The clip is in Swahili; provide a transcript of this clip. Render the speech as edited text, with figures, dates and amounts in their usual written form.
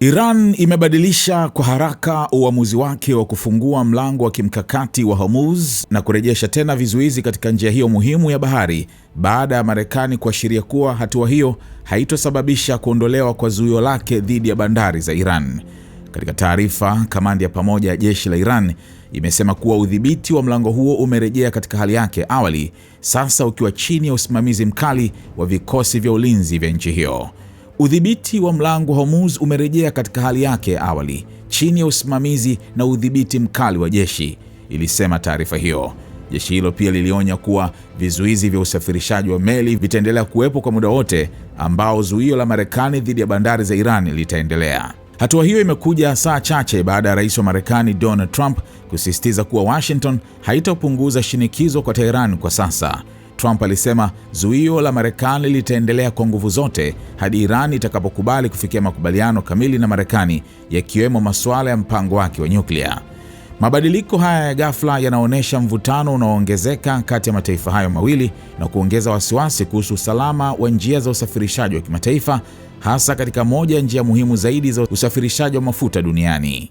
Iran imebadilisha kwa haraka uamuzi wake wa kufungua mlango wa kimkakati wa Hormuz na kurejesha tena vizuizi katika njia hiyo muhimu ya bahari baada ya Marekani kuashiria kuwa hatua hiyo haitosababisha kuondolewa kwa zuio lake dhidi ya bandari za Iran. Katika taarifa, kamandi ya pamoja ya jeshi la Iran imesema kuwa udhibiti wa mlango huo umerejea katika hali yake awali, sasa ukiwa chini ya usimamizi mkali wa vikosi vya ulinzi vya nchi hiyo. Udhibiti wa mlango wa Hormuz umerejea katika hali yake awali, chini ya usimamizi na udhibiti mkali wa jeshi, ilisema taarifa hiyo. Jeshi hilo pia lilionya kuwa vizuizi vya usafirishaji wa meli vitaendelea kuwepo kwa muda wote ambao zuio la Marekani dhidi ya bandari za Iran litaendelea. Hatua hiyo imekuja saa chache baada ya rais wa Marekani Donald Trump kusisitiza kuwa Washington haitapunguza shinikizo kwa Tehran kwa sasa. Trump alisema zuio la Marekani litaendelea kwa nguvu zote hadi Iran itakapokubali kufikia makubaliano kamili na Marekani, yakiwemo masuala ya mpango wake wa nyuklia. Mabadiliko haya ya ghafla yanaonyesha mvutano unaoongezeka kati ya mataifa hayo mawili na kuongeza wasiwasi kuhusu usalama wa njia za usafirishaji wa kimataifa, hasa katika moja ya njia muhimu zaidi za usafirishaji wa mafuta duniani.